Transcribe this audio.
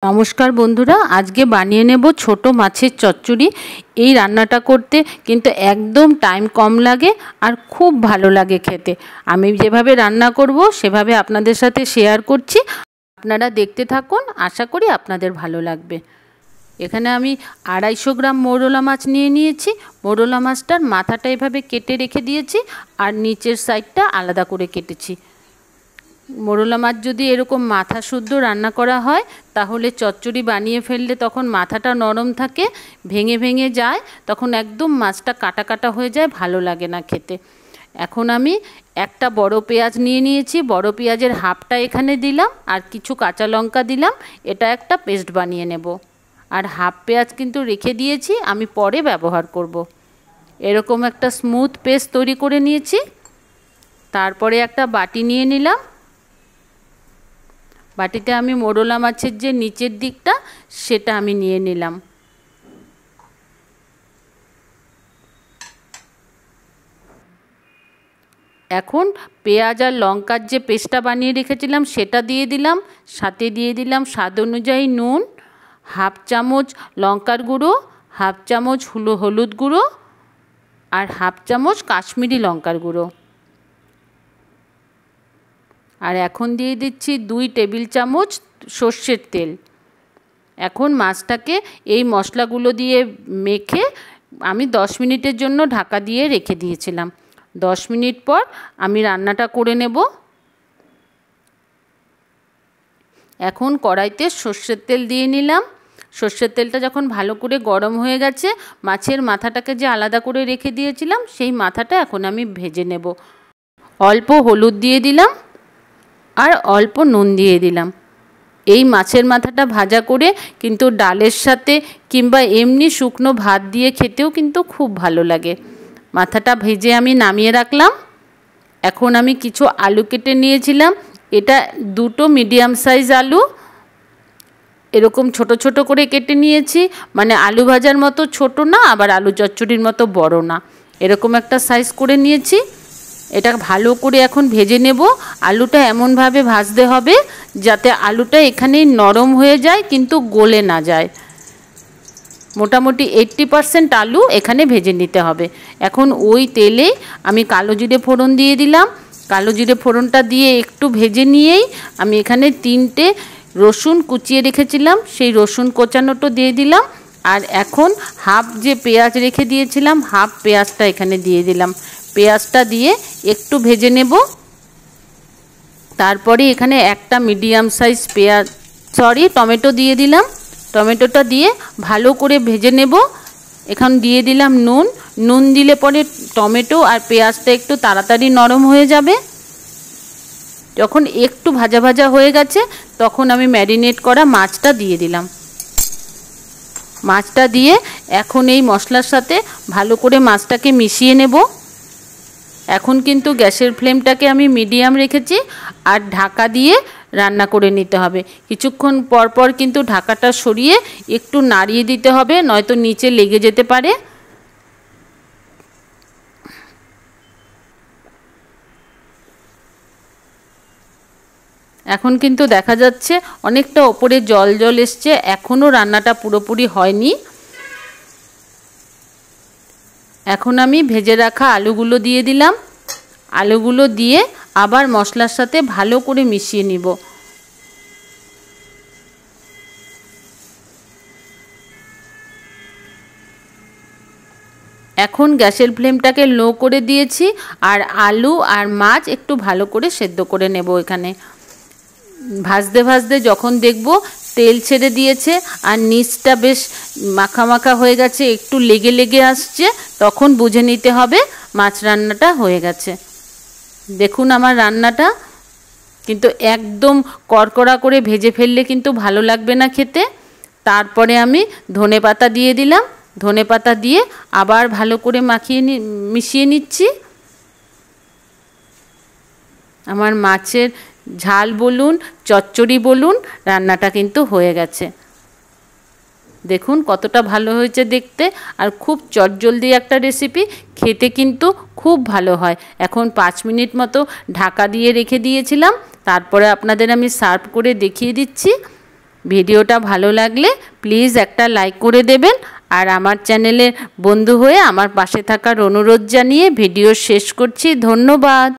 নমস্কার বন্ধুরা, আজকে বানিয়ে নেব ছোট মাছের চচ্চড়ি। এই রান্নাটা করতে কিন্তু একদম টাইম কম লাগে আর খুব ভালো লাগে খেতে। আমি যেভাবে রান্না করব সেভাবে আপনাদের সাথে শেয়ার করছি, আপনারা দেখতে থাকুন, আশা করি আপনাদের ভালো লাগবে। এখানে আমি 250 গ্রাম মৌরলা মাছ নিয়ে নিয়েছি। মৌরলা মাছটার মাথাটা এভাবে কেটে রেখে দিয়েছি আর নিচের সাইডটা আলাদা করে কেটেছি। মোরলা মাছ যদি এরকম মাথা শুদ্ধ রান্না করা হয় তাহলে চচ্চড়ি বানিয়ে ফেললে তখন মাথাটা নরম থাকে, ভেঙে ভেঙে যায়, তখন একদম মাছটা কাটা কাটা হয়ে যায়, ভালো লাগে না খেতে। এখন আমি একটা বড় পেঁয়াজ নিয়ে নিয়েছি, বড় পেঁয়াজের হাফটা এখানে দিলাম আর কিছু কাঁচা লঙ্কা দিলাম, এটা একটা পেস্ট বানিয়ে নেব। আর হাফ পেঁয়াজ কিন্তু রেখে দিয়েছি, আমি পরে ব্যবহার করব। এরকম একটা স্মুথ পেস্ট তৈরি করে নিয়েছি। তারপরে একটা বাটি নিয়ে নিলাম। বাটিতে আমি মোরলা মাছের যে নিচের দিকটা সেটা আমি নিয়ে নিলাম। এখন পেঁয়াজ আর লঙ্কার যে পেস্টটা বানিয়ে রেখেছিলাম সেটা দিয়ে দিলাম, সাথে দিয়ে দিলাম স্বাদ অনুযায়ী নুন, হাফ চামচ লঙ্কার গুঁড়ো, হাফ চামচ হলুদ গুঁড়ো আর হাফ চামচ কাশ্মীরি লঙ্কার গুঁড়ো। আর এখন দিয়ে দিচ্ছি 2 টেবিল চামচ সর্ষের তেল। এখন মাছটাকে এই মশলাগুলো দিয়ে মেখে আমি 10 মিনিটের জন্য ঢাকা দিয়ে রেখে দিয়েছিলাম। 10 মিনিট পর আমি রান্নাটা করে নেব। এখন কড়াইতে সর্ষের তেল দিয়ে নিলাম। সর্ষের তেলটা যখন ভালো করে গরম হয়ে গেছে, মাছের মাথাটাকে যে আলাদা করে রেখে দিয়েছিলাম সেই মাথাটা এখন আমি ভেজে নেব। অল্প হলুদ দিয়ে দিলাম আর অল্প নুন দিয়ে দিলাম। এই মাছের মাথাটা ভাজা করে কিন্তু ডালের সাথে কিংবা এমনি শুকনো ভাত দিয়ে খেতেও কিন্তু খুব ভালো লাগে। মাথাটা ভেজে আমি নামিয়ে রাখলাম। এখন আমি কিছু আলু কেটে নিয়েছিলাম, এটা 2টো মিডিয়াম সাইজ আলু এরকম ছোট ছোট করে কেটে নিয়েছি, মানে আলু ভাজার মতো ছোট না, আবার আলু চচ্চড়ির মতো বড় না, এরকম একটা সাইজ করে নিয়েছি। এটা ভালো করে এখন ভেজে নেব। আলুটা এমনভাবে ভাজতে হবে যাতে আলুটা এখানেই নরম হয়ে যায় কিন্তু গলে না যায়। মোটামুটি 80% আলু এখানে ভেজে নিতে হবে। এখন ওই তেলেই আমি কালো জিরে ফোড়ন দিয়ে দিলাম। কালো জিরে ফোড়নটা দিয়ে একটু ভেজে নিয়েই আমি এখানে 3টে রসুন কুচিয়ে রেখেছিলাম সেই রসুন কোচানোটা দিয়ে দিলাম। আর এখন হাফ যে পেঁয়াজ রেখে দিয়েছিলাম হাফ পেঁয়াজটা এখানে দিয়ে দিলাম। পেঁয়াজটা দিয়ে একটু ভেজে নেব। তারপরে এখানে একটা মিডিয়াম সাইজ টমেটো দিয়ে দিলাম। টমেটোটা দিয়ে ভালো করে ভেজে নেব। এখন দিয়ে দিলাম নুন দিলে পরে টমেটো আর পেঁয়াজটা একটু তাড়াতাড়ি নরম হয়ে যাবে। যখন একটু ভাজা ভাজা হয়ে গেছে তখন আমি ম্যারিনেট করা মাছটা দিয়ে দিলাম। মাছটা দিয়ে এখন এই মশলার সাথে ভালো করে মাছটাকে মিশিয়ে নেব। এখন কিন্তু গ্যাসের ফ্লেমটাকে আমি মিডিয়াম রেখেছি আর ঢাকা দিয়ে রান্না করে নিতে হবে। কিছুক্ষণ পর পর কিন্তু ঢাকাটা সরিয়ে একটু নাড়িয়ে দিতে হবে, নয়তো নিচে লেগে যেতে পারে। এখন কিন্তু দেখা যাচ্ছে অনেকটা ওপরে জল জল এসছে, এখনও রান্নাটা পুরোপুরি হয়নি। এখন আমি ভেজে রাখা আলুগুলো দিয়ে দিলাম। আলুগুলো দিয়ে আবার মশলার সাথে ভালো করে মিশিয়ে নিব। এখন গ্যাসের ফ্লেমটাকে লো করে দিয়েছি আর আলু আর মাছ একটু ভালো করে সেদ্ধ করে নেব। এখানে ভাজতে ভাজতে যখন দেখব তেল ছেড়ে দিয়েছে আর নিচটা বেশ মাখা মাখা হয়ে গেছে, একটু লেগে লেগে আসছে, তখন বুঝে নিতে হবে মাছ রান্নাটা হয়ে গেছে। দেখুন আমার রান্নাটা কিন্তু একদম কড়কড়া করে ভেজে ফেললে কিন্তু ভালো লাগবে না খেতে। তারপরে আমি ধনেপাতা দিয়ে দিলাম। ধনেপাতা দিয়ে আবার ভালো করে মিশিয়ে নিচ্ছি। আমার মাছের ঝাল বলুন চচ্চড়ি বলুন রান্নাটা কিন্তু হয়ে গেছে। দেখুন কতটা ভালো হয়েছে দেখতে, আর খুব চটজলদি একটা রেসিপি, খেতে কিন্তু খুব ভালো হয়। এখন 5 মিনিট মতো ঢাকা দিয়ে রেখে দিয়েছিলাম, তারপরে আপনাদের আমি সার্ভ করে দেখিয়ে দিচ্ছি। ভিডিওটা ভালো লাগলে প্লিজ একটা লাইক করে দেবেন। আর আমার চ্যানেলের বন্ধু হয়ে আমার পাশে থাকার অনুরোধ জানিয়ে ভিডিও শেষ করছি। ধন্যবাদ।